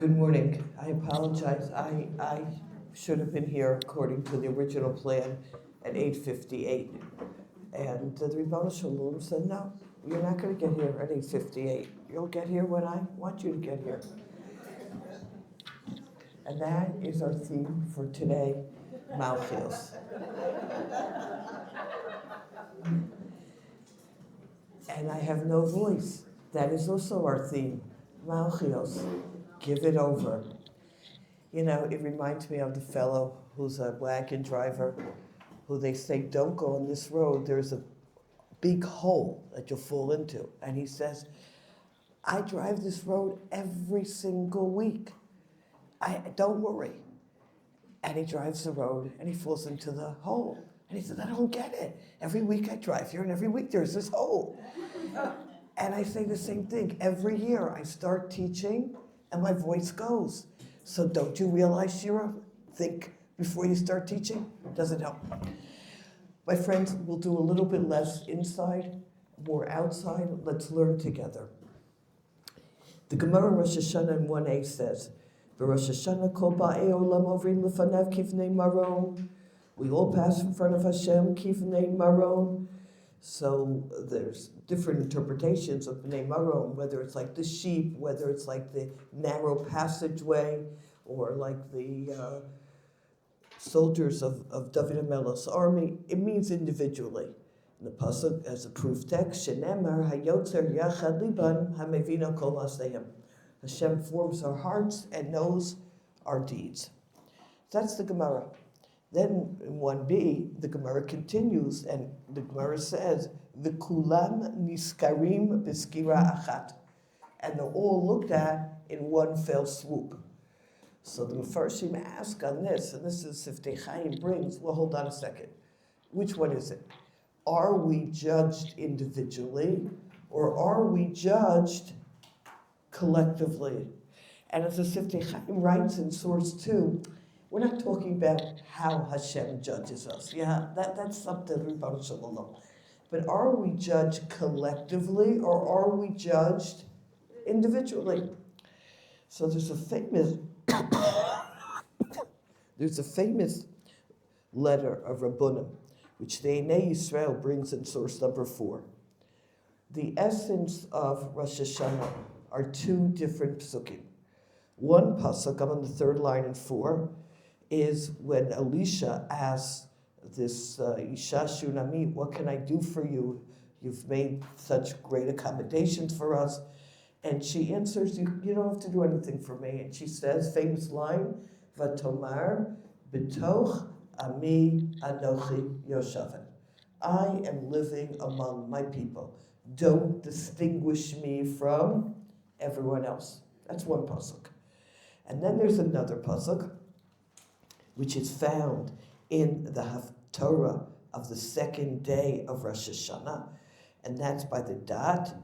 Good morning. I apologize. I should have been here according to the original plan at 8:58. And the Ribono Shalom said, no, you're not going to get here at 8:58. You'll get here when I want you to get here. And that is our theme for today, Malchios. And I have no voice. That is also our theme, Malchios. Give it over. You know, it reminds me of the fellow who's a wagon driver, who they say, don't go on this road. There's a big hole that you'll fall into. And he says, I drive this road every single week. Don't worry. And he drives the road and he falls into the hole. And he says, I don't get it. Every week I drive here and every week there's this hole. And I say the same thing. Every year I start teaching and my voice goes. So don't you realize, Shira? Think before you start teaching. Doesn't help. My friends, we'll do a little bit less inside, more outside. Let's learn together. The Gemara Rosh Hashanah in 1a says, Rosh Hashanah kol ba'ei olam ovrim lefanav kivnei maron. We all pass in front of Hashem, kivnei maron. So there's different interpretations of Bnei Maron, whether it's like the sheep, whether it's like the narrow passageway, or like the soldiers of David HaMelech's army. It means individually. And the pasuk as a proof text, Shenemar hayotzer yachad liban hamevina kol maseim. Hashem forms our hearts and knows our deeds. That's the Gemara. Then in 1b, the Gemara continues, and the Gemara says, V'kulam niskarim b'skira achat. And they're all looked at in one fell swoop. So the Mefarshim ask on this, and this is Siftei Chaim brings, well, hold on a second. Which one is it? Are we judged individually, or are we judged collectively? And as the Siftei Chaim writes in source 2, we're not talking about how Hashem judges us. Yeah, that's something Ribono Shalom. But are we judged collectively or are we judged individually? So there's a famous letter of Rabbunim, which the OUisrael brings in source number 4. The essence of Rosh Hashanah are two different psukim. One pasuk, I'm on the third line in 4, is when Elisha asks this Isha Shunami, what can I do for you? You've made such great accommodations for us. And she answers, you don't have to do anything for me. And she says, famous line, Vatomar b'toch ami anochi yoshaven. I am living among my people. Don't distinguish me from everyone else. That's one pasuk. And then there's another pasuk, which is found in the TORAH of the second day of Rosh Hashanah, and that's by the dot,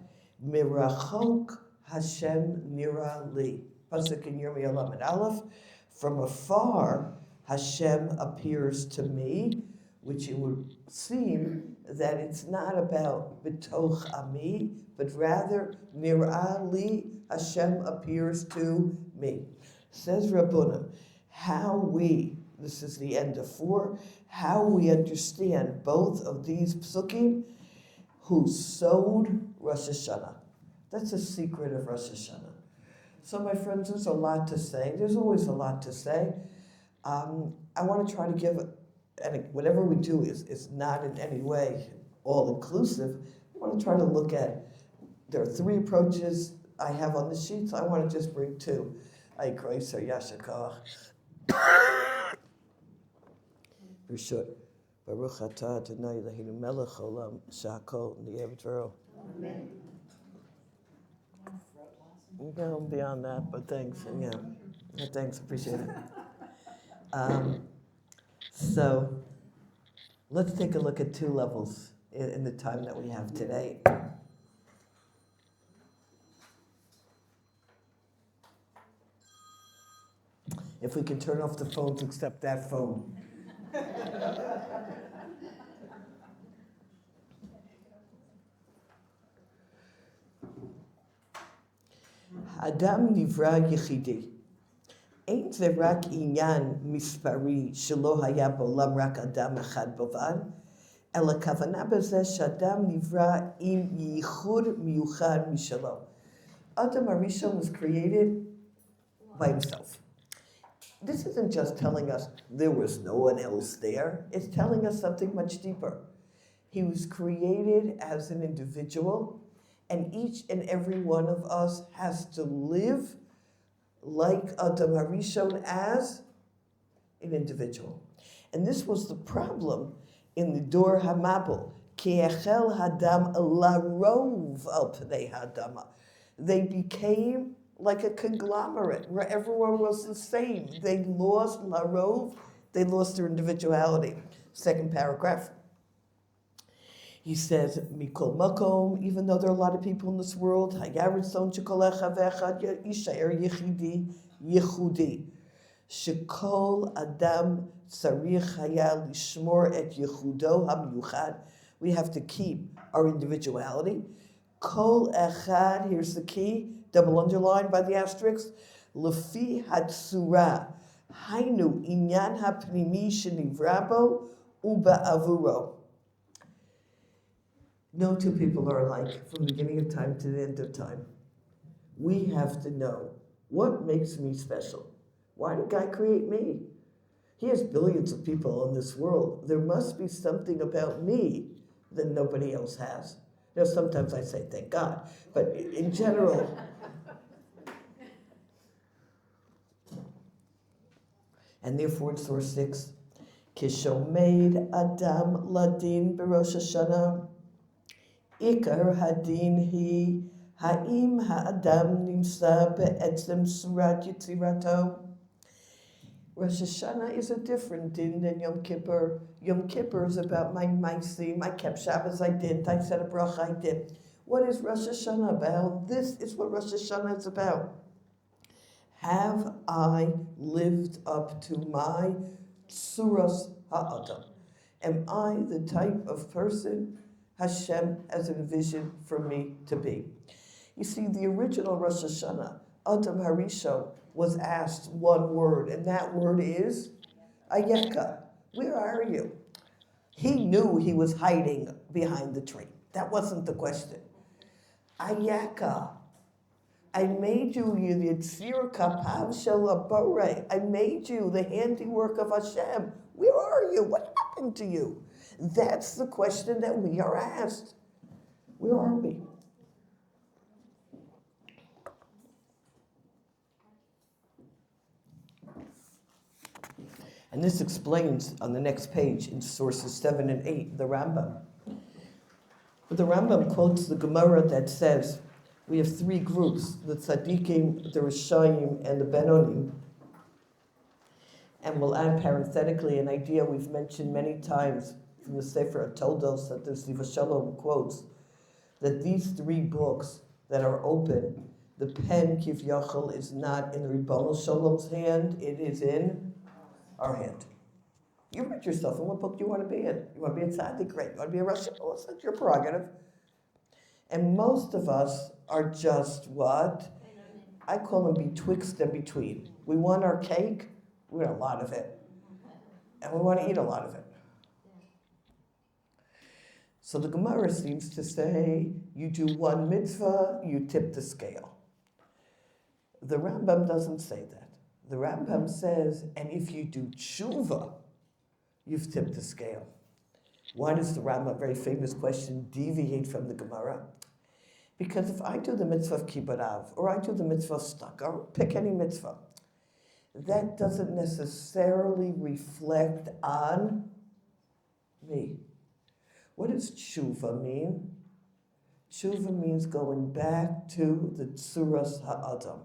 Mirachok Hashem Nira Li. Pasuk in Yirmiyah Lamed Aleph, from afar Hashem appears to me, which it would seem that it's not about B'toch Ami, but rather Nira Li, Hashem appears to me. Says Rabbunim, this is the end of 4, how we understand both of these psukim, who sowed Rosh Hashanah. That's a secret of Rosh Hashanah. So my friends, there's a lot to say. There's always a lot to say. I want to try to give, and whatever we do is not in any way all-inclusive. I want to try to look at, there are 3 approaches I have on the sheets. I want to just bring 2. Aykraiser Yashakach. Rishut. Baruch atah Adonai Eloheinu melech haolam shehakol niyeh b'dvaro. Amen. No, beyond that, but thanks. Yeah, thanks. Appreciate it. So let's take a look at 2 levels in the time that we have today. If we can turn off the phones except that phone. Adam nivra yechidi. אין זה רק עניין מספרי שלא היה בעולם רק אדם אחד בלבד, אלא כוונה בזה שאדם נברא עם ייחוד מיוחד משלו. Adam HaRishon was created by himself. This isn't just telling us there was no one else there. It's telling us something much deeper. He was created as an individual, and each and every one of us has to live like Adam HaRishon as an individual. And this was the problem in the Dor HaMabul. Ki echel hadam larov al pnei hadama. They became like a conglomerate where everyone was the same. They lost larov, they lost their individuality. Second paragraph. He says, Mikol Makom, even though there are a lot of people in this world, Hayaritzon Shekol Echad Yishayer Yechidi Yechudi. Shekol Adam Tzarich Haya Lishmor Et Yechudo HaMiyuchad. We have to keep our individuality. Kol Echad, here's the key, double underlined by the asterisk, Lefi Hatsura, Hainu Inyan HaPnimi Shenivrabo Uba Avuro. No two people are alike from the beginning of time to the end of time. We have to know what makes me special. Why did God create me? He has billions of people in this world. There must be something about me that nobody else has. You know, sometimes I say thank God, but in general, and therefore in source 6, Kishomeid Adam Ladin Berosh Hashanah. Ikar hadin hi ha'im ha'adam nimsa be'etzem surat yitzirato. Rosh Hashanah is a different din than Yom Kippur. Yom Kippur is about my maisim, I kept Shabbos, I didn't, I said a bracha, I did. What is Rosh Hashanah about? This is what Rosh Hashanah is about. Have I lived up to my tsuras ha'adam? Am I the type of person Hashem has envisioned for me to be? You see, the original Rosh Hashanah, Adam HaRishon, was asked one word, and that word is Ayeka. Where are you? He knew he was hiding behind the tree. That wasn't the question. Ayeka. I made you Yitzir Kapav Shel Abore. I made you the handiwork of Hashem. Where are you? What happened to you? That's the question that we are asked. Where are we? And this explains on the next page in sources 7 and 8, the Rambam. But the Rambam quotes the Gemara that says, we have three groups, the Tzaddikim, the Rishayim, and the Benonim. And we'll add parenthetically an idea we've mentioned many times from the Sefer Toldos that the Ziva Shalom quotes, that these three books that are open, the pen Kivyachol is not in the Ribono Shalom's hand, it is in our hand. You write yourself in what book you want to be in. You want to be a tzaddik, great. You want to be a Rosh Hashanah, well, that's your prerogative. And most of us are just what? I call them betwixt and between. We want our cake, we want a lot of it. And we want to eat a lot of it. So the Gemara seems to say, you do one mitzvah, you tip the scale. The Rambam doesn't say that. The Rambam says, and if you do tshuva, you've tipped the scale. Why does the Rambam, very famous question, deviate from the Gemara? Because if I do the mitzvah of kibbutz av, or I do the mitzvah of stuck, or pick any mitzvah, that doesn't necessarily reflect on me. What does tshuva mean? Tshuva means going back to the tsuras ha'adam,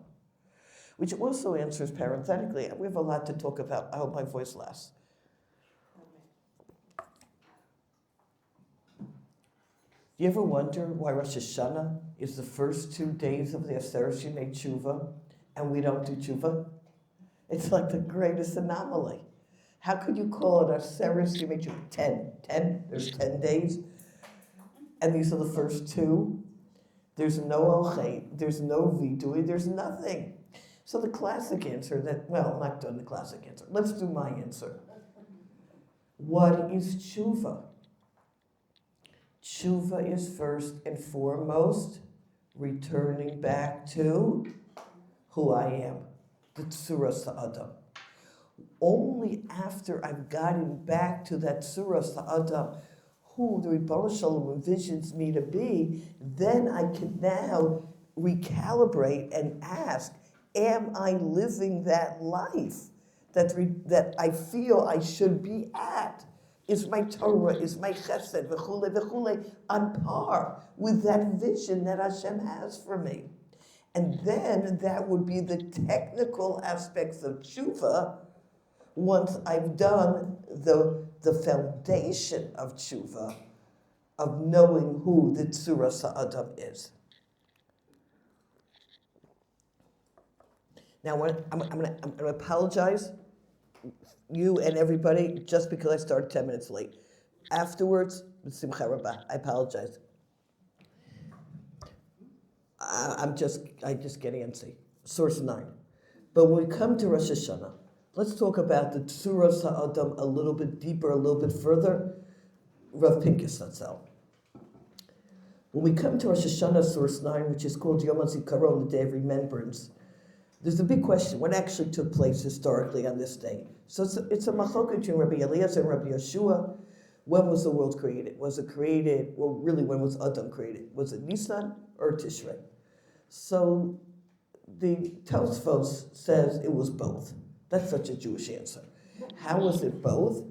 which also answers parenthetically, and we have a lot to talk about. I hope my voice lasts. Do you ever wonder why Rosh Hashanah is the first 2 days of the Aseret Yemei Tshuva, and we don't do Tshuva? It's like the greatest anomaly. How could you call it Aseret Yemei Tshuva? 10? There's 10 days, and these are the first 2. There's no Ochet, there's no Vidui, there's nothing. So the classic answer I'm not doing the classic answer. Let's do my answer. What is tshuva? Tshuva is first and foremost returning back to who I am, the tsuras ha'adam. Only after I've gotten back to that tsuras ha'adam, who the Rebbeinu Shalom envisions me to be, then I can now recalibrate and ask, am I living that life that I feel I should be at? Is my Torah, is my chesed, v'chule, on par with that vision that Hashem has for me? And then that would be the technical aspects of tshuva once I've done the foundation of tshuva, of knowing who the tsuras ha'adam is. Now, I'm going to apologize, you and everybody, just because I started 10 minutes late. Afterwards, b'simcha rabah, I apologize. I just get antsy. Source 9. But when we come to Rosh Hashanah, let's talk about the tsuras ha'adam a little bit deeper, a little bit further. Rav Pincus Hatzel. When we come to Rosh Hashanah, source 9, which is called Yom HaZikaron, the Day of Remembrance, there's a big question: what actually took place historically on this day? So it's a machloket between Rabbi Eliezer and Rabbi Yeshua. When was the world created? Was it created? Well, really, when was Adam created? Was it Nisan or Tishrei? So the Tosfos says it was both. That's such a Jewish answer. How was it both?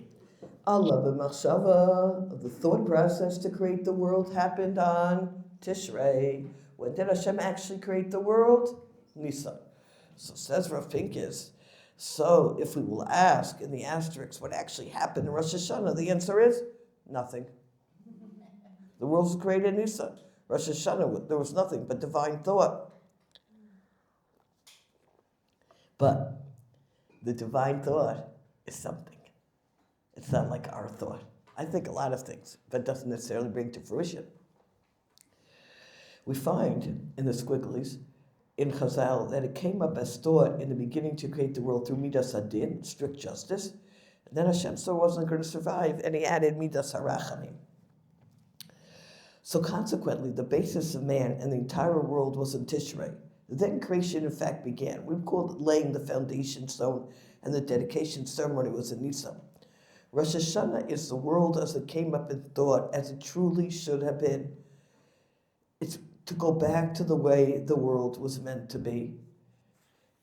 Allah b'machshava, the thought process to create the world happened on Tishrei. When did Hashem actually create the world? Nisan. So says Rav Pincus, so if we will ask in the asterisk what actually happened in Rosh Hashanah, the answer is nothing. The world was created in Nisan. Rosh Hashanah, there was nothing but divine thought. But the divine thought is something. It's not like our thought. I think a lot of things, but doesn't necessarily bring to fruition. We find in the squigglies, in Chazal, that it came up as thought in the beginning to create the world through Midas Hadin, strict justice. And then Hashem saw it wasn't going to survive, and he added Midas Harachamim. So consequently, the basis of man and the entire world was in Tishrei. Then creation, in fact, began. We called it laying the foundation stone, and the dedication ceremony was in Nisan. Rosh Hashanah is the world as it came up in thought, as it truly should have been. It's to go back to the way the world was meant to be.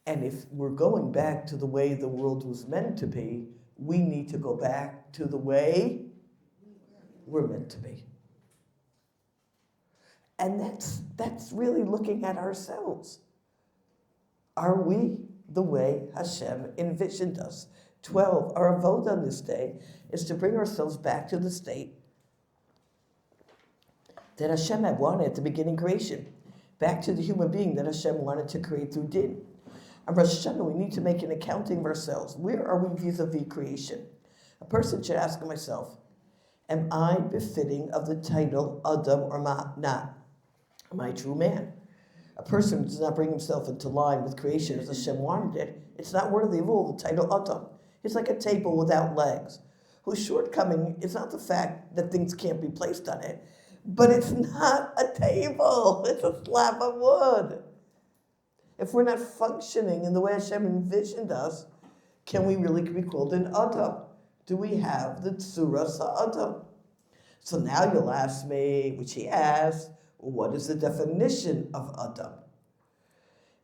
And if we're going back to the way the world was meant to be, we need to go back to the way we're meant to be. And that's really looking at ourselves. Are we the way Hashem envisioned us? 12, our vote on this day is to bring ourselves back to the state that Hashem had wanted at the beginning creation, back to the human being that Hashem wanted to create through Din. On Rosh Hashanah, we need to make an accounting of ourselves. Where are we vis-a-vis creation? A person should ask himself, am I befitting of the title Adam or not? Am I a true man? A person who does not bring himself into line with creation as Hashem wanted it, it's not worthy of all the title Adam. It's like a table without legs, whose shortcoming is not the fact that things can't be placed on it, but it's not a table, it's a slab of wood. If we're not functioning in the way Hashem envisioned us, can we really be called an Adam? Do we have the tsuras ha'adam? So now you'll ask me, which he asked, what is the definition of Adam?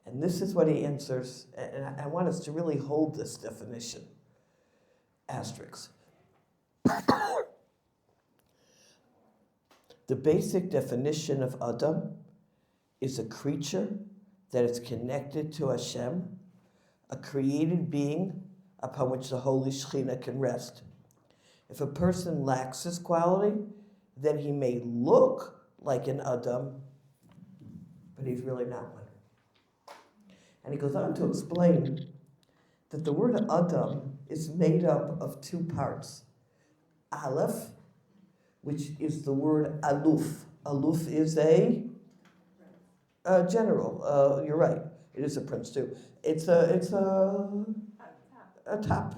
And this is what he answers, and I want us to really hold this definition. Asterisk. The basic definition of Adam is a creature that is connected to Hashem, a created being upon which the Holy Shechina can rest. If a person lacks this quality, then he may look like an Adam, but he's really not one. And he goes on to explain that the word Adam is made up of two parts. Aleph, which is the word aluf. Aluf is a general, you're right. It is a prince too. It's a top.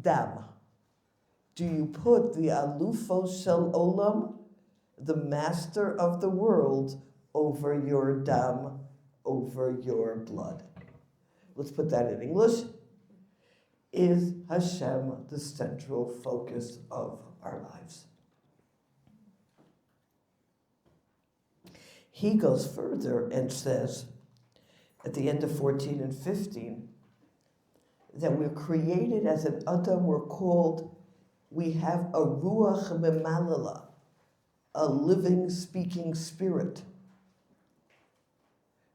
Dam. Do you put the alufo shel olam, the master of the world, over your dam, over your blood? Let's put that in English. Is Hashem the central focus of our lives? He goes further and says, at the end of 14 and 15, that we're created as an Adam, we have a Ruach Memalala, a living, speaking spirit.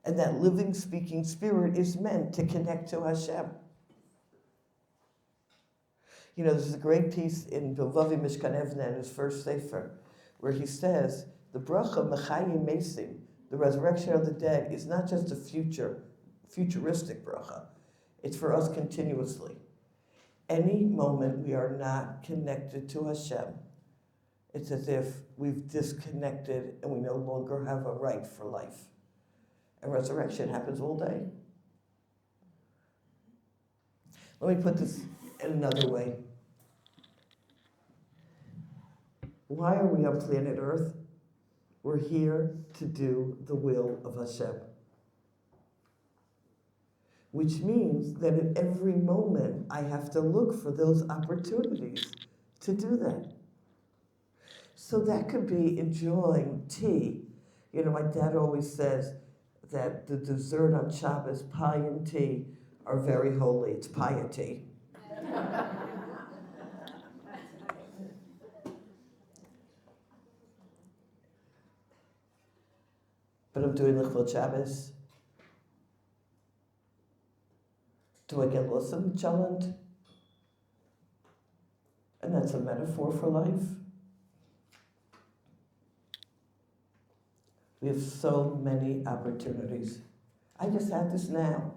And that living, speaking spirit is meant to connect to Hashem. You know, there's a great piece in Bilvavi Mishkan Evnen, his first sefer, where he says, the bracha Mechayim Mesim, the resurrection of the dead, is not just a futuristic bracha. It's for us continuously. Any moment we are not connected to Hashem, it's as if we've disconnected and we no longer have a right for life. And resurrection happens all day. Let me put this in another way. Why are we on planet Earth? We're here to do the will of Hashem. Which means that at every moment I have to look for those opportunities to do that. So that could be enjoying tea. You know, my dad always says that the dessert on Shabbos, pie and tea, are very holy. It's piety. But I'm doing L'chvod Shabbos. Do I get lost in the challenge? And that's a metaphor for life. We have so many opportunities. I just had this now.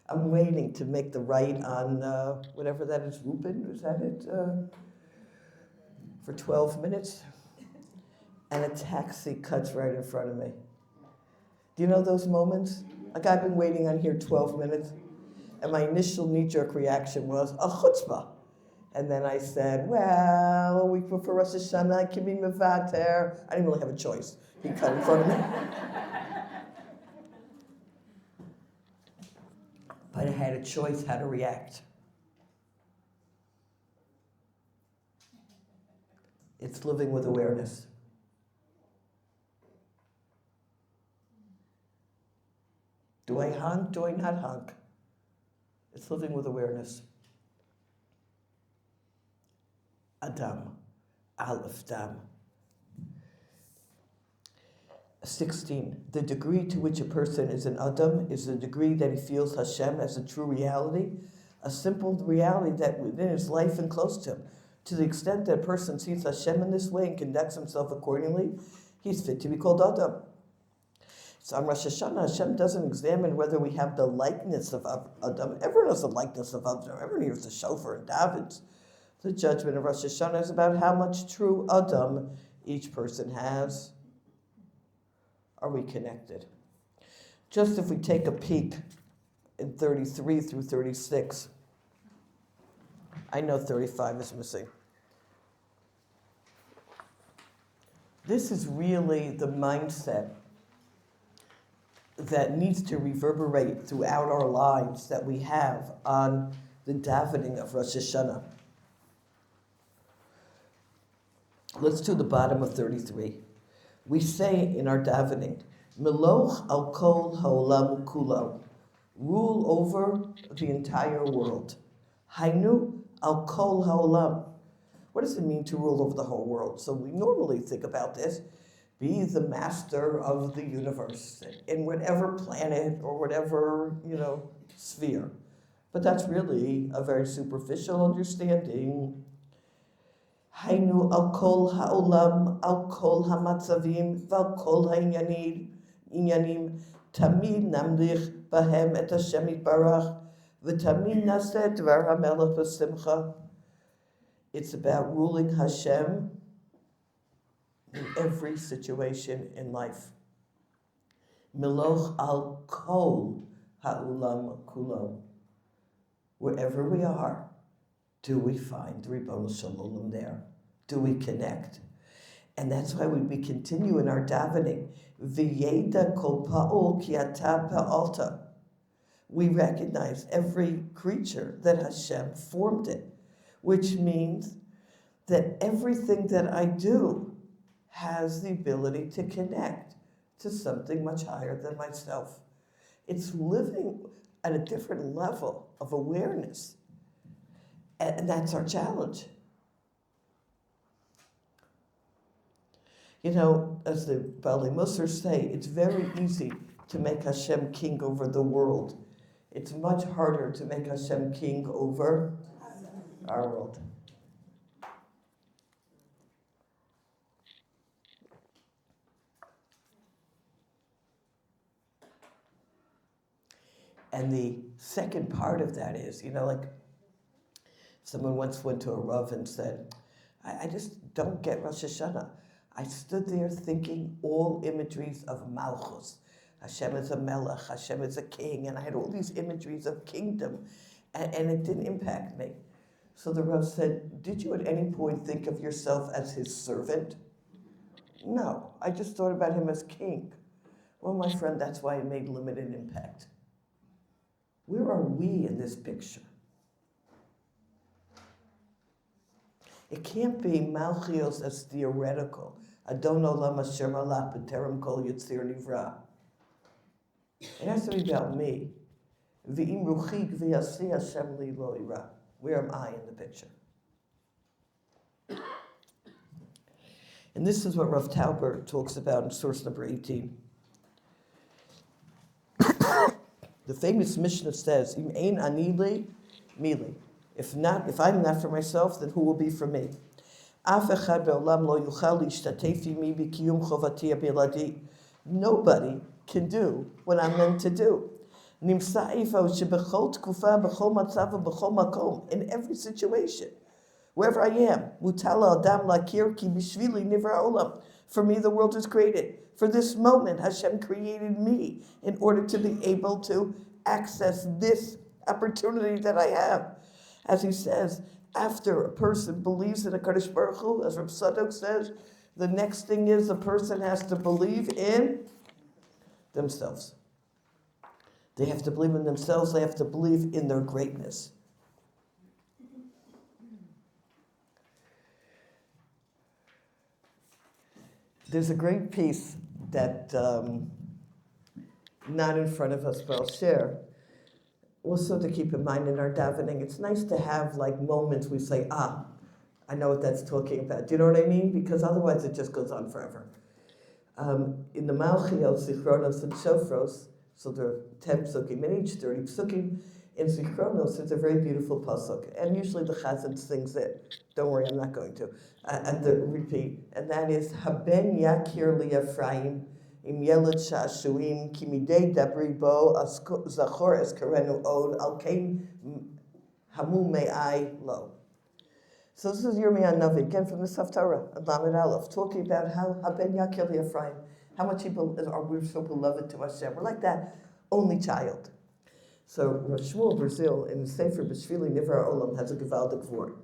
I'm waiting to make the right on whatever that is, Rupin, is that it? For 12 minutes. And a taxi cuts right in front of me. Do you know those moments? Like, I've been waiting on here 12 minutes. And my initial knee-jerk reaction was a chutzpah. And then I said, well, a week before Rosh Hashanah, I can be mevater. I didn't really have a choice. He cut in front of me. But I had a choice how to react. It's living with awareness. Do I honk? Do I not honk? It's living with awareness. Adam, Aleph Dam. 16. The degree to which a person is an Adam is the degree that he feels Hashem as a true reality, a simple reality that within his life and close to him. To the extent that a person sees Hashem in this way and conducts himself accordingly, he's fit to be called Adam. So on Rosh Hashanah, Hashem doesn't examine whether we have the likeness of Adam. Everyone has the likeness of Adam. Everyone hears the shofar and davens. The judgment of Rosh Hashanah is about how much true Adam each person has. Are we connected? Just if we take a peek in 33 through 36, I know 35 is missing. This is really the mindset that needs to reverberate throughout our lives that we have on the davening of Rosh Hashanah. Let's do the bottom of 33. We say in our davening, Meloch al kol haolam kulam, rule over the entire world. Hainu al kol haolam. What does it mean to rule over the whole world? So we normally think about this, be the master of the universe in whatever planet or whatever, sphere. But that's really a very superficial understanding. Hainu al kol haolam, al kol hamatzavim, val kol ha'inyanim, tamid namlich bahem et Hashem yitbarach, v'tamid naseh dvar hamelech b'simcha. It's about ruling Hashem in every situation in life. Meloch al kol ha'ulam kulo. Wherever we are, do we find Ribono Shel Olam there? Do we connect? And that's why we continue in our davening. V'yeda kol pa'ol ki ata pa'alta. We recognize every creature that Hashem formed it, which means that everything that I do has the ability to connect to something much higher than myself. It's living at a different level of awareness. And that's our challenge. You know, as the Bali Musar say, it's very easy to make Hashem king over the world. It's much harder to make Hashem king over our world. And the second part of that is, you know, like someone once went to a Rav and said, I just don't get Rosh Hashanah. I stood there thinking all imageries of Malchus. Hashem is a melech, Hashem is a king, and I had all these imageries of kingdom, and it didn't impact me. So the Rav said, did you at any point think of yourself as his servant? No, I just thought about him as king. Well, my friend, that's why it made limited impact. Where are we in this picture? It can't be Malchios as theoretical. Adon olam asher malach b'terem kol yitzir nivra. It has to be about me. V'im ruchi gviyasi Hashem li lo ira. Where am I in the picture? And this is what Rav Tauber talks about in source number 18. The famous Mishnah says, Im ein ani li, mili. If I'm not for myself, then who will be for me? Af echad be'olam lo yuchal l'ishtatef imi b'kiyum chovati ha'biladi. Nobody can do what I'm meant to do. Nimsa ifo shebechol tkufa b'chol matzav b'chol makom. In every situation, wherever I am, mutala adam lakir ki b'shvili nivra olam. For me, the world is created. For this moment, Hashem created me in order to be able to access this opportunity that I have. As he says, after a person believes in a Kadosh Baruch Hu, as Rav Sadok says, the next thing is a person has to believe in themselves. They have to believe in themselves. They have to believe in their greatness. There's a great piece that, not in front of us, but I'll share. Also to keep in mind in our davening, it's nice to have like moments we say, I know what that's talking about. Do you know what I mean? Because otherwise it just goes on forever. In the Malchios, Zichronos, and Shofros, so there are 10 psukim in each, 30 psukim. In Zichronos, it's a very beautiful pasuk. And usually the Chazan sings it. Don't worry, I'm not going to. And the repeat. And that is, Haben yakir li Ephraim, im yeled sha'ashuim, ki midei dabri bo, zachor es karenu od, al kein hamu me'ai lo. So this is Yirmiyah Navi, again from the Torah, Lamed Aleph, talking about how Haben yakir li Ephraim, how much we're so beloved to Hashem. We're like that only child. So Rosh Shmuel Brazil in the Sefer B'Shvili Nivra Olam has a Gevaldik word.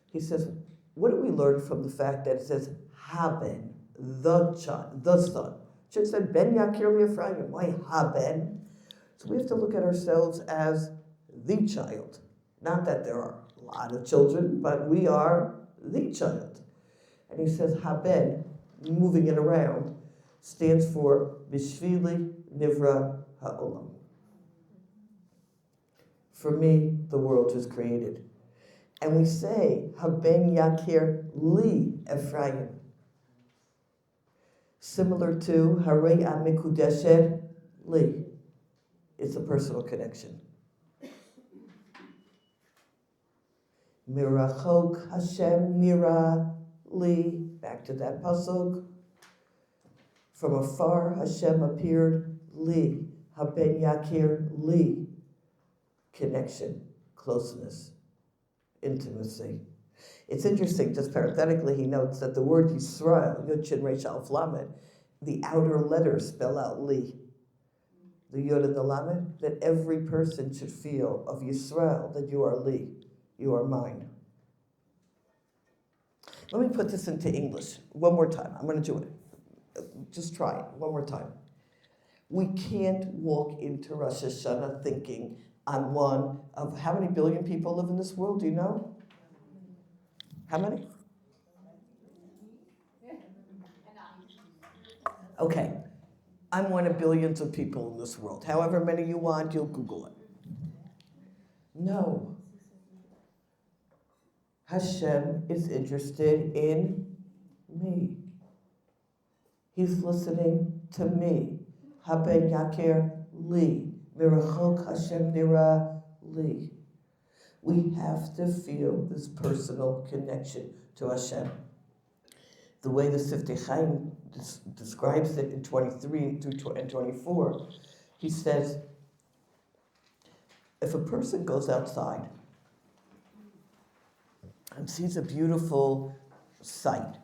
He says, what do we learn from the fact that it says Haben, the child, the son? It should have said Ben Yakir Ephraim. Why Haben? So we have to look at ourselves as the child. Not that there are a lot of children, but we are the child. And he says Haben, moving it around, stands for B'Shvili Nivra Ha'olam. For me, the world was created. And we say, Haben Yakir Li Ephraim. Similar to Harei Amikudesher Li. It's a personal connection. Mirachok Hashem Nira Li. Back to that pasuk. From afar, Hashem appeared Li. Haben Yakir Li. Connection, closeness, intimacy. It's interesting, just parenthetically, he notes that the word Yisrael, Yud Shin Resh Aleph Lamed, the outer letters spell out Li. the Yud and the Lamed, that every person should feel of Yisrael that you are Li, you are mine. Let me put this into English one more time. I'm going to do it. Just try it one more time. We can't walk into Rosh Hashanah thinking, I'm one of, how many billion people live in this world? Do you know? How many? Okay. I'm one of billions of people in this world. However many you want, you'll Google it. No. Hashem is interested in me. He's listening to me. Haben yakir li. Mirachok Hashem nira li. We have to feel this personal connection to Hashem. The way the Siftei Chaim describes it in 23 and 24, he says, if a person goes outside and sees a beautiful sight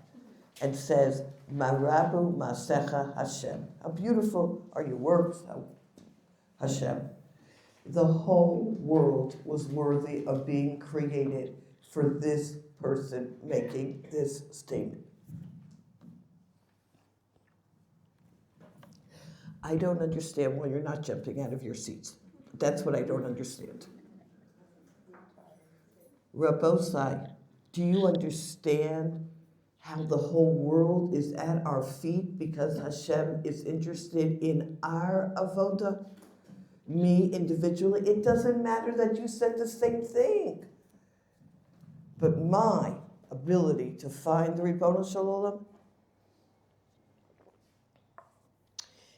and says, Marabu Masecha Hashem, how beautiful are your works, Hashem. The whole world was worthy of being created for this person making this statement. I don't understand why you're not jumping out of your seats. That's what I don't understand. Rabbosai, do you understand how the whole world is at our feet because Hashem is interested in our avoda? Me individually? It doesn't matter that you said the same thing. But my ability to find the Ribono Shel Olam.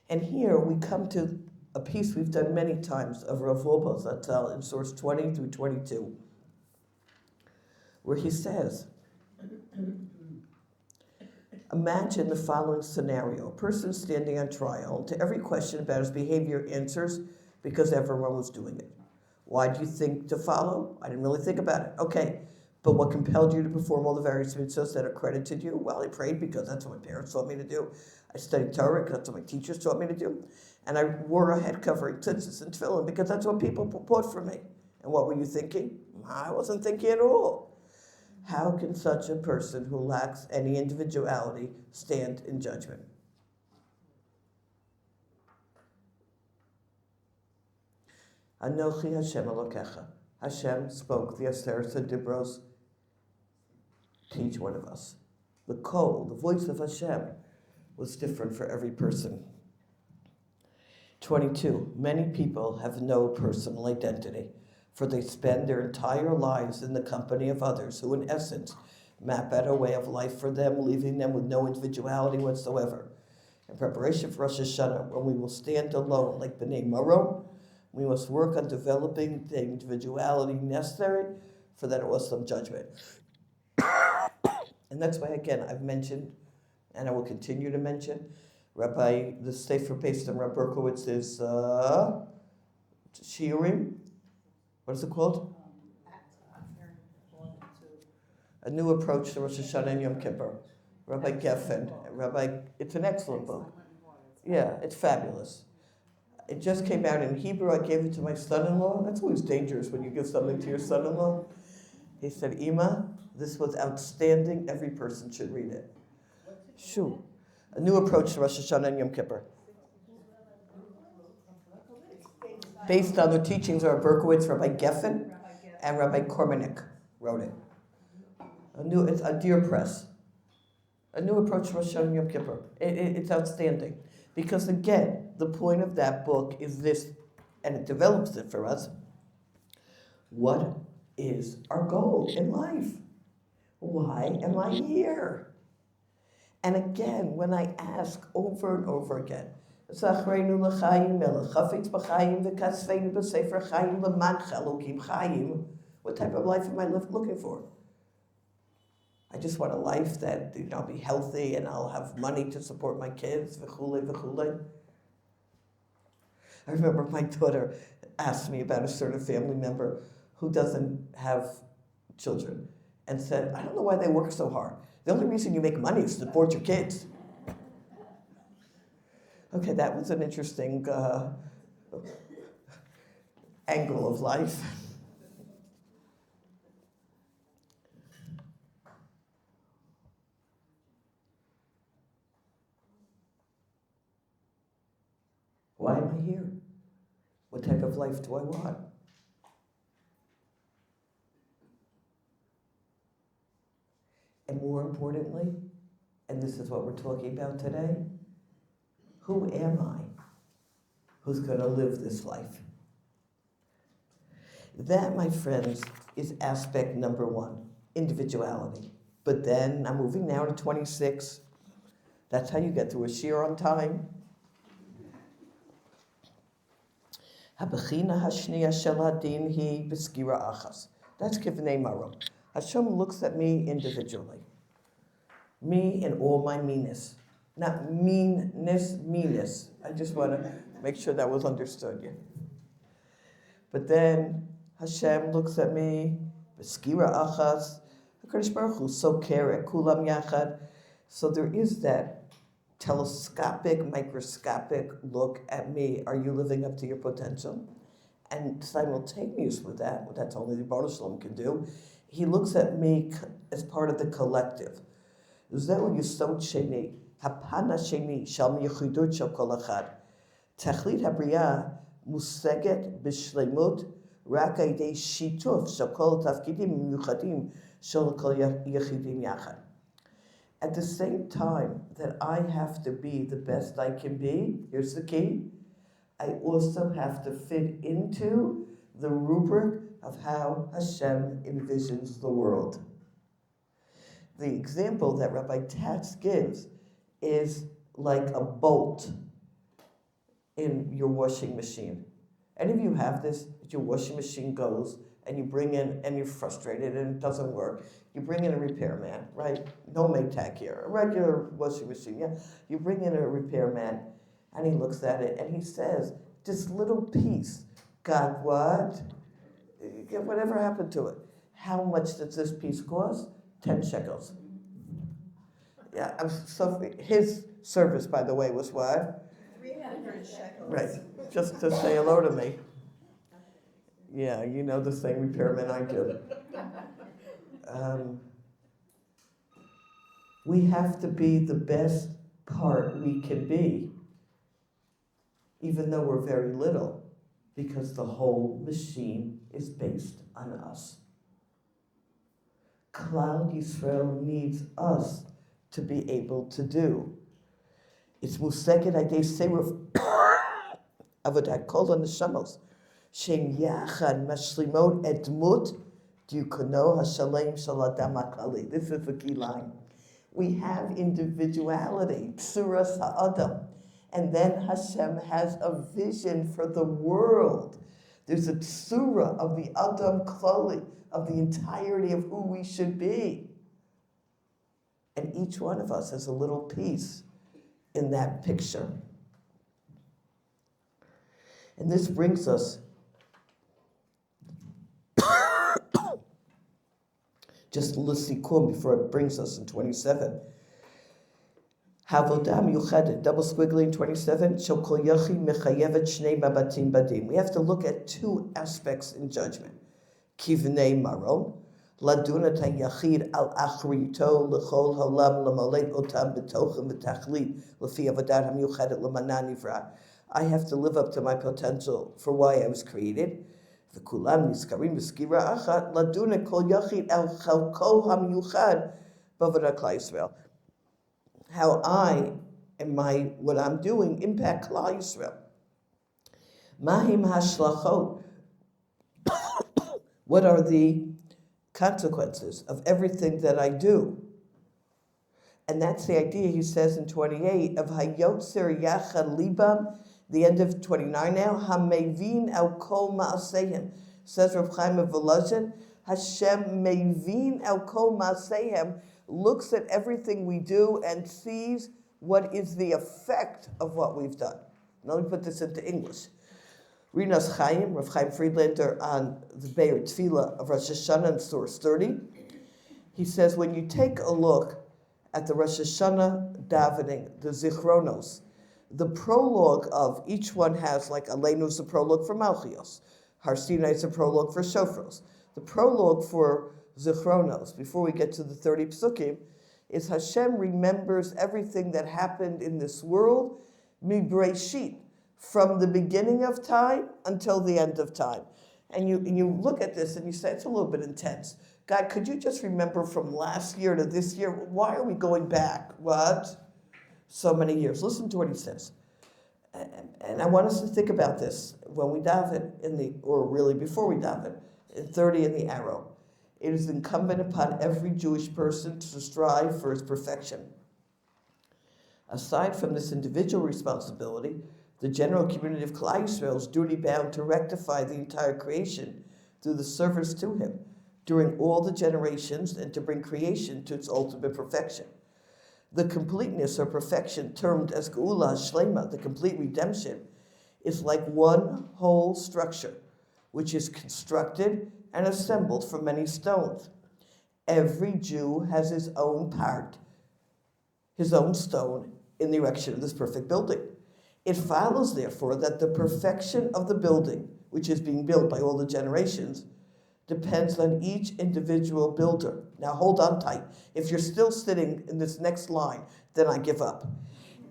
And here we come to a piece we've done many times of Rav Wolbe Zatzal in source 20 through 22, where he says, imagine the following scenario. A person standing on trial, to every question about his behavior answers, because everyone was doing it. Why do you think to follow? I didn't really think about it. Okay, but what compelled you to perform all the various mitzvahs that accredited you? Well, I prayed because that's what my parents taught me to do. I studied Torah because that's what my teachers taught me to do. And I wore a head covering, tzitzis, and tefillin because that's what people bought for me. And what were you thinking? I wasn't thinking at all. How can such a person who lacks any individuality stand in judgment? Anochi Hashem Elokecha. Hashem spoke the Aseret Dibros to each one of us. The kol, the voice of Hashem, was different for every person. 22. Many people have no personal identity, for they spend their entire lives in the company of others who, in essence, map out a way of life for them, leaving them with no individuality whatsoever. In preparation for Rosh Hashanah, when we will stand alone like B'nai Maro, we must work on developing the individuality necessary for that awesome judgment. And that's why, again, I've mentioned, and I will continue to mention, the Sefer based on Rabbi Berkowitz's Shirim. What is it called? A New Approach to Rosh Hashanah and Yom Kippur. Rabbi Geffen. It's an excellent book. Yeah, it's fabulous. It just came out in Hebrew. I gave it to my son-in-law. That's always dangerous when you give something to your son-in-law. He said, Ima, this was outstanding. Every person should read it. Shoo. A New Approach to Rosh Hashanah and Yom Kippur. Based on the teachings of Berkowitz, Rabbi Geffen, and Rabbi Kormanik wrote it. It's a Dear Press. A New Approach to Rosh Hashanah and Yom Kippur. It's outstanding. Because again, the point of that book is this, and it develops it for us. What is our goal in life? Why am I here? And again, when I ask over and over again, what type of life am I looking for? I just want a life that, I'll be healthy and I'll have money to support my kids, v'chulei, v'chulei. I remember my daughter asked me about a certain family member who doesn't have children and said, I don't know why they work so hard. The only reason you make money is to support your kids. Okay, that was an interesting angle of life. Why am I here? What type of life do I want? And more importantly, and this is what we're talking about today, who am I who's going to live this life? That, my friends, is aspect number one, individuality. But then I'm moving now to 26. That's how you get through a Shira on time. Habachina hashniya shel hadin hi b'skira achas. That's kivnei marom. Hashem looks at me individually. Me and all my meanness. Not meanness. I just want to make sure that was understood. Yeah. But then Hashem looks at me, b'skira achas. HaKadosh Baruch Hu soker et kulam yachad. So there is that telescopic, microscopic look at me. Are you living up to your potential? And simultaneous with that, well, that's only the Baruch Shalom can do, he looks at me as part of the collective. Zeu yisod sheni, hapana sheni, shal miyachidut shel kol echad. Tachlit habriya museget b'shleimut rak aidei shituf shel kol tafkidim miyuchadim shel kol yachidim yachad. At the same time that I have to be the best I can be, here's the key, I also have to fit into the rubric of how Hashem envisions the world. The example that Rabbi Tatz gives is like a bolt in your washing machine. Any of you have this? Your washing machine goes, and you bring in, and you're frustrated, and it doesn't work. You bring in a repairman, right? No Maytag here, a regular washing machine, yeah? You bring in a repairman, and he looks at it, and he says, this little piece got what? Whatever happened to it? How much does this piece cost? 10 shekels. Yeah, so his service, by the way, was what? 300 shekels. Right, just to say hello to me. Yeah, you know the same repairman I do. We have to be the best part we can be, even though we're very little, because the whole machine is based on us. OUIsrael needs us to be able to do. It's museket aidei seruf avodat kol haneshamos shem yachad mashlimot et dmut diukono hashalem shel adam haklali. This is the key line. We have individuality, tsuras ha'adam, and then Hashem has a vision for the world. There's a tsura of the adam klali, of the entirety of who we should be. And each one of us has a little piece in that picture. And this brings us just l'sikum before it brings us in 27. Havodah miyuchadet, double squiggly in 27. Shel kol yachid mechayevet shnei mabatim badim. We have to look at two aspects in judgment. Kivnei maron, ladunat hayachid al achrito lechol haolam lamolet otam betochem v'tachlit lefi avodat hamiyuchadet l'manan nivra. I have to live up to my potential for why I was created. V'kulam niskarim b'skira achat ladunat kol yachid al chalko hamiyuchad b'avodat klal Yisrael. How I and what I'm doing impact Klal Yisrael. Mahim hashlachot. What are the consequences of everything that I do? And that's the idea, he says in 28, of hayotzer yachad libam, the end of 29 now, hamevin al kol ma'asehem. Says Rav Chaim of Volozhin, Hashem mevin al kol ma'asehem, looks at everything we do and sees what is the effect of what we've done. Now let me put this into English. Rinas Chaim, Rav Chaim Friedlander, on the Be'er Tefillah of Rosh Hashanah in source 30, he says when you take a look at the Rosh Hashanah davening, the Zichronos, The prologue of each one has, like Aleinu is the prologue for Malchios, Har Sinai is the prologue for Shofros. The prologue for Zichronos, before we get to the 30 psukim, is Hashem remembers everything that happened in this world, mibreshit, from the beginning of time until the end of time. And you look at this and you say, it's a little bit intense. God, could you just remember from last year to this year? Why are we going back? What? So many years. Listen to what he says. And I want us to think about this when we daven or really before we daven, in 30 in the arrow. It is incumbent upon every Jewish person to strive for his perfection. Aside from this individual responsibility, the general community of OUisrael is duty-bound to rectify the entire creation through the service to him during all the generations and to bring creation to its ultimate perfection. The completeness or perfection termed as Geula Shlema, the complete redemption, is like one whole structure, which is constructed and assembled from many stones. Every Jew has his own part, his own stone in the erection of this perfect building. It follows, therefore, that the perfection of the building, which is being built by all the generations, depends on each individual builder. Now hold on tight. If you're still sitting in this next line, then I give up.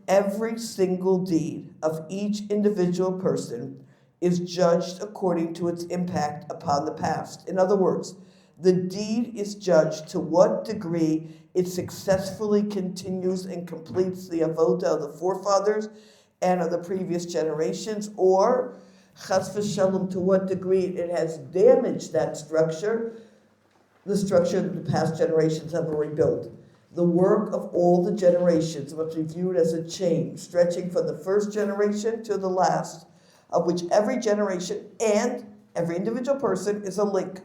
Every single deed of each individual person is judged according to its impact upon the past. In other words, the deed is judged to what degree it successfully continues and completes the avodah of the forefathers and of the previous generations, or chas v'shalom, to what degree it has damaged that structure, the structure that the past generations have already built. The work of all the generations must be viewed as a chain, stretching from the first generation to the last, of which every generation and every individual person is a link.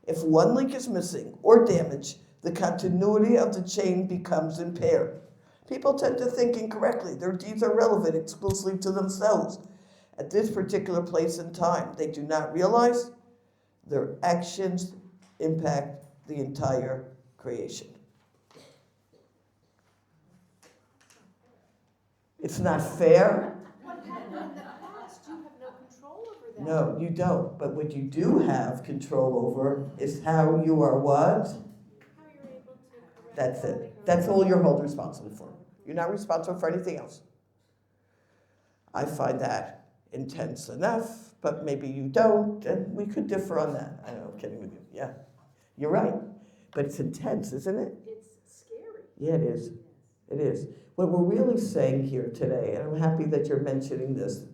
If one link is missing or damaged, the continuity of the chain becomes impaired. People tend to think incorrectly. Their deeds are relevant exclusively to themselves. At this particular place and time, they do not realize their actions impact the entire creation. It's not fair. What happened in the past? You have no control over that. No, you don't. But what you do have control over is how you are what? How you're able to correct. That's it. That's all you're held responsible for. You're not responsible for anything else. I find that intense enough, but maybe you don't, and we could differ on that. I know, I'm kidding with you. Yeah, you're right. But it's intense, isn't it? It's scary. Yeah, it is. It is. What we're really saying here today, and I'm happy that you're mentioning this,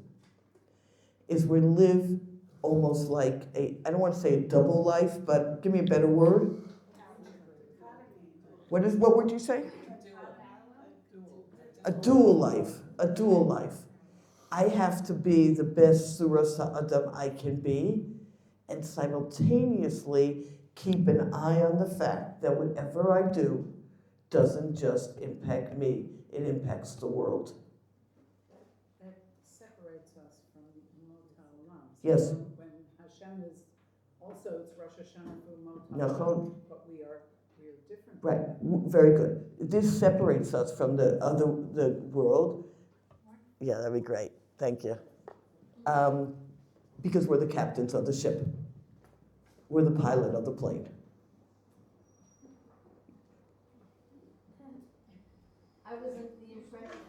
is we live almost like I don't want to say a double life, but give me a better word. What would you say? A dual life. A dual life. I have to be the best Suras Ha'adam I can be, and simultaneously keep an eye on the fact that whatever I do doesn't just impact me, it impacts the world. That separates us from Mot HaOlam. Yes. When Hashem is also, it's Rosh Hashanah for Mot Nachon. HaOlam, but we're different. Right, very good. This separates us from the world. Yeah, that'd be great. Thank you. Because we're the captains of the ship. We're the pilot of the plane. I was under the impression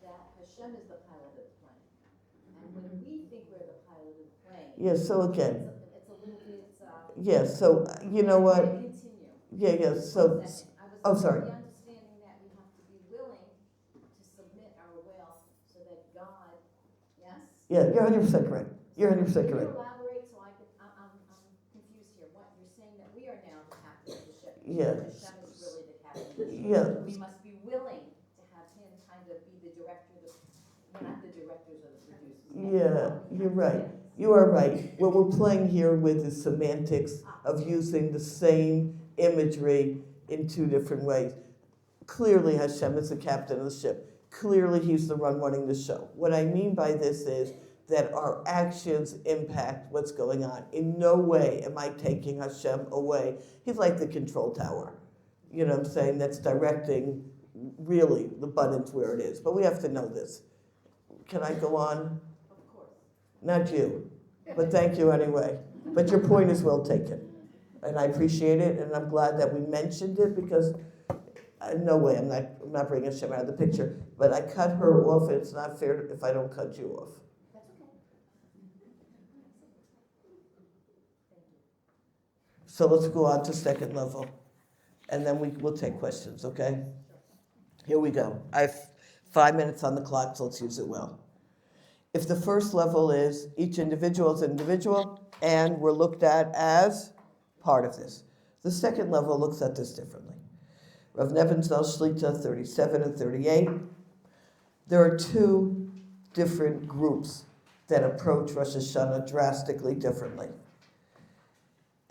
that Hashem is the pilot of the plane. And when we think we're the pilot of the plane, Yeah, so again, it's a little bit, yeah, so you know what? Continue. Yeah, so, I was sorry. the understanding that we have to be willing to submit our will so that God, yes? Yeah, you're 100% correct. You're 100% Can you correct. elaborate so I'm confused here. What you're saying that we are now the captain of the ship. Yeah. Hashem is really the captain of the ship. Yeah. We must be willing to have him kind of be the director, we're not the directors or the producers. Yeah, you're right. You are right. What we're playing here with is semantics of using the same imagery in two different ways. Clearly, Hashem is the captain of the ship. Clearly, he's the one running the show. What I mean by this is that our actions impact what's going on. In no way am I taking Hashem away. He's like the control tower. You know what I'm saying? That's directing, really, the buttons where it is. But we have to know this. Can I go on? Of course. Not you, but thank you anyway. But your point is well taken. And I appreciate it, and I'm glad that we mentioned it because no way, I'm not bringing Hashem out of the picture. But I cut her off, and it's not fair if I don't cut you off. That's okay. So let's go on to second level, and then we'll take questions, okay? Here we go. I have 5 minutes on the clock, so let's use it well. If the first level is each individual is an individual, and we're looked at as part of this. The second level looks at this differently. Rav Nebenzahl Shlita 37 and 38. There are two different groups that approach Rosh Hashanah drastically differently.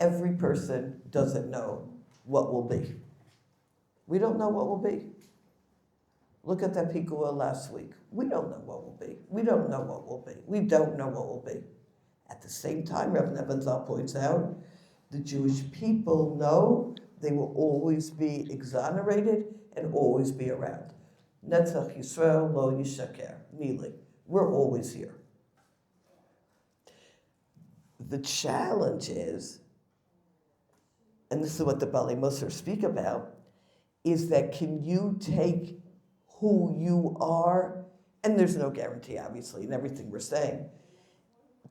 Every person doesn't know what will be. We don't know what will be. Look at that Pikua last week. We don't know what will be. We don't know what will be. We don't know what will be. At the same time, Rav Nebenzahl points out, the Jewish people know they will always be exonerated and always be around. Netzach Yisrael lo yishaker, Mili. We're always here. The challenge is, and this is what the Bali Musar speak about, is that can you take who you are, and there's no guarantee, obviously, in everything we're saying,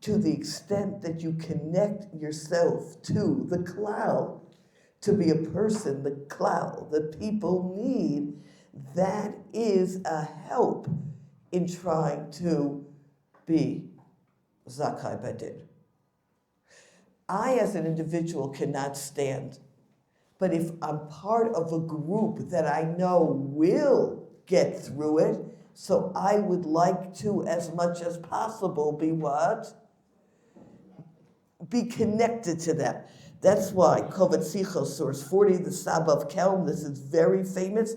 to the extent that you connect yourself to the klal, to be a person, the klal, that people need, that is a help in trying to be zakai badin. I, as an individual, cannot stand, but if I'm part of a group that I know will get through it, so I would like to, as much as possible, be what? Be connected to them. That's why Kovet Sichos, source 40, the Saba of Kelm, this is very famous.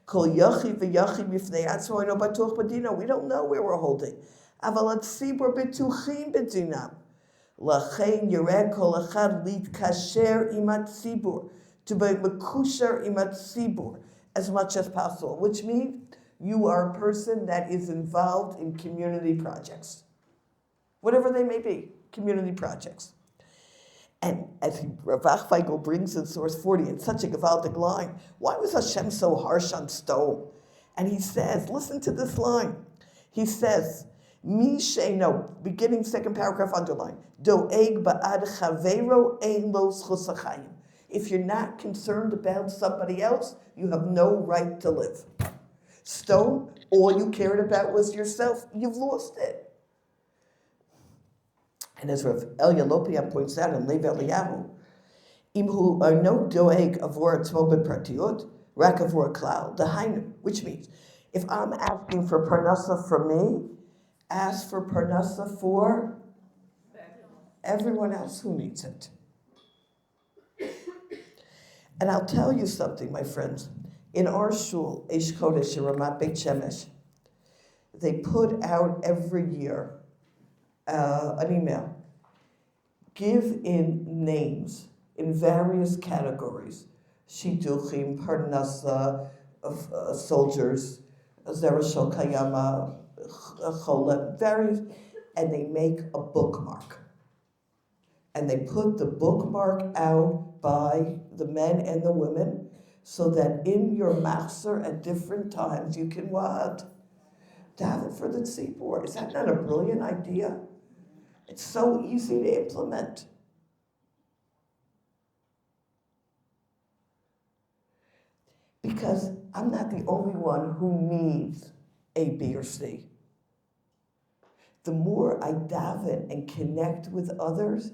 Kol yachi v'yachi b'fnei atzmo batuch b'dino. We don't know where we're holding. Aval atzibur betuchim b'dinam. Lachein yireh kol echad litkasher imat tzibur. To be mekusher imat tzibur as much as possible, which means you are a person that is involved in community projects. Whatever they may be, community projects. And as Rav Achweigel brings in source 40 in such a gewaltic line, why was Hashem so harsh on stone? And he says, listen to this line. He says, Mi sheino, beginning second paragraph underline, doeg ba'ad chavero ein lo zchus hachayim. If you're not concerned about somebody else, you have no right to live. Stone, all you cared about was yourself. You've lost it. And as Rav Elia Lopian points out in Lev Eliyahu, imhu no doeg avor atzmo b'pratiut, rak avor klal, dahainu, which means, if I'm asking for parnasa for me, ask for parnasa for everyone else who needs it. And I'll tell you something, my friends. In our shul, Eish Kodesh, in Ramat Beit Shemesh, they put out every year an email. Give in names in various categories. Shidduchim, Parnasa, soldiers, Zera Shel Kayama, Cholet, various, and they make a bookmark. And they put the bookmark out by the men and the women so that in your machzor at different times you can what? Daven for the tzibur. Is that not a brilliant idea? It's so easy to implement. Because I'm not the only one who needs A, B, or C. The more I daven and connect with others,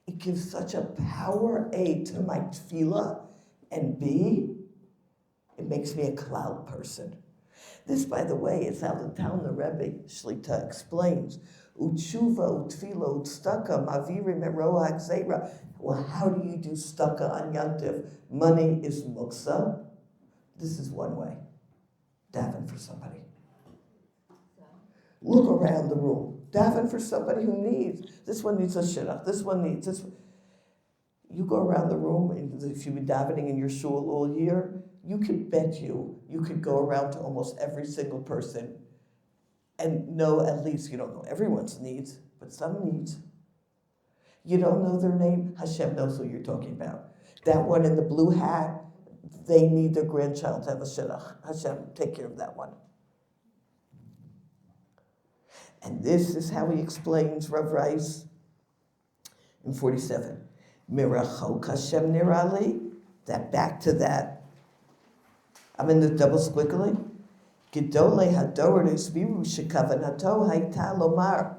it gives such a power, A, to my tefillah, and B, it makes me a cloud person. This, by the way, is how the Talmud Rebbe Shlita explains. Utshuva, utfila, utstaka, maviri meroa gzeira. Well, how do you do staka on Yantiv? Money is muksa. This is one way. Daven for somebody. Look around the room. Daven for somebody who needs. This one needs a shidduch. This one needs this. You go around the room, and if you've been davening in your shul all year, you could bet you could go around to almost every single person and know at least, you don't know everyone's needs, but some needs. You don't know their name, Hashem knows who you're talking about. That one in the blue hat, they need their grandchild to have a shidduch. Hashem, take care of that one. And this is how he explains Rav Rice in 47. Mirachok Hashem nirali. That back to that. I'm in the double squiggly. Gedolei hador esbiru shekavanato hayta lomar.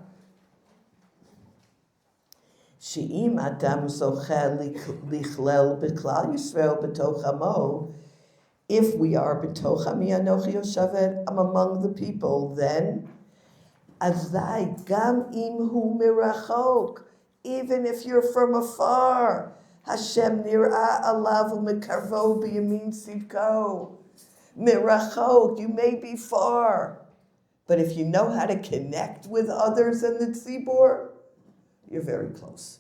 She'im adam zocheh lichlel b'klal Yisrael b'toch amo. If we are b'toch ami anochi yoshavet, I'm among the people, then azai gam im hu mirachok. Even if you're from afar, Hashem nir'a alav u'mekarvo b'yamin sidko. Mirachok, you may be far, but if you know how to connect with others in the tzibor, you're very close.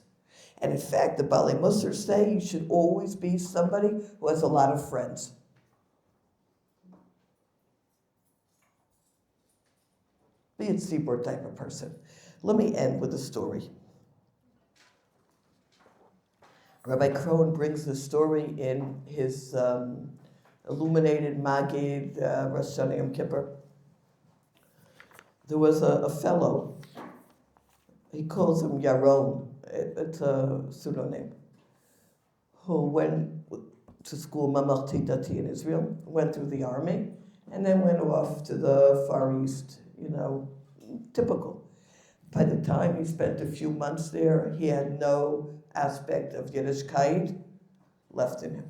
And in fact, the Baalei Musar say you should always be somebody who has a lot of friends. Be a tzibor type of person. Let me end with a story. Rabbi Krohn brings the story in his illuminated Magid, Rosh Hashanah Yom Kippur. There was a fellow, he calls him Yaron, it's a pseudonym, who went to school Mamlechti Dati in Israel, went through the army, and then went off to the Far East, typical. By the time he spent a few months there, he had no aspect of Yiddishkeit left in him.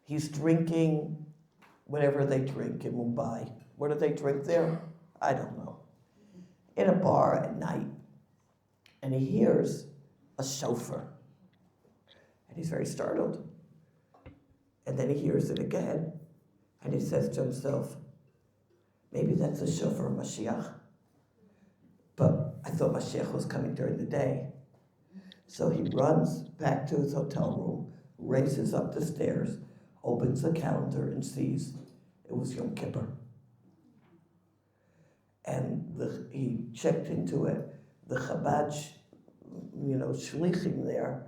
He's drinking whatever they drink in Mumbai. What do they drink there? I don't know. In a bar at night. And he hears a shofar. And he's very startled. And then he hears it again. And he says to himself, maybe that's a shofar of Mashiach. But I thought Mashiach was coming during the day. So he runs back to his hotel room, races up the stairs, opens the calendar and sees it was Yom Kippur. And he checked into it. The Chabad, shlichim there,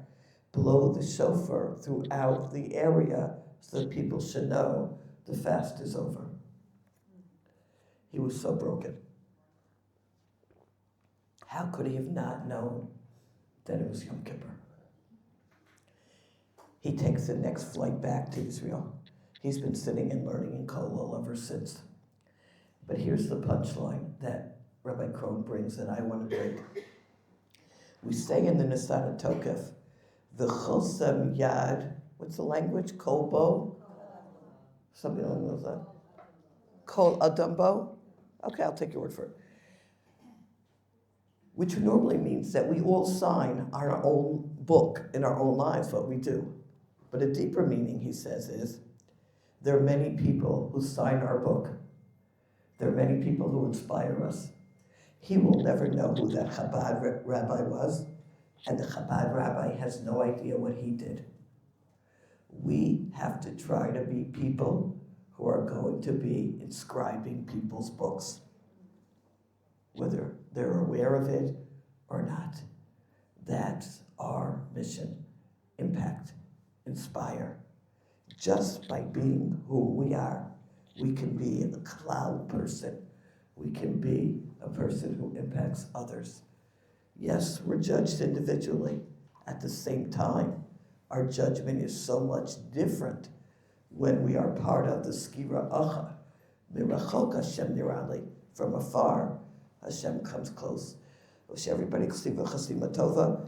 blow the shofar throughout the area so that people should know the fast is over. He was so broken. How could he have not known that it was Yom Kippur? He takes the next flight back to Israel. He's been sitting and learning in Kollel ever since. But here's the punchline that Rabbi Krohn brings that I want to bring. We say in the Nisan Tokef, the Chosem Yad, what's the language? Kolbo? Something along those lines. Kol Adambo? Okay, I'll take your word for it. Which normally means that we all sign our own book in our own lives, what we do. But a deeper meaning, he says, is there are many people who sign our book. There are many people who inspire us. He will never know who that Chabad rabbi was, and the Chabad rabbi has no idea what he did. We have to try to be people who are going to be inscribing people's books, whether they're aware of it or not. That's our mission. Impact, inspire. Just by being who we are, we can be a cloud person. We can be a person who impacts others. Yes, we're judged individually. At the same time, our judgment is so much different when we are part of the Skira Acha. Mirachok Hashem nirali. From afar, Hashem comes close. Wish everybody Chasiva Chasima Tova.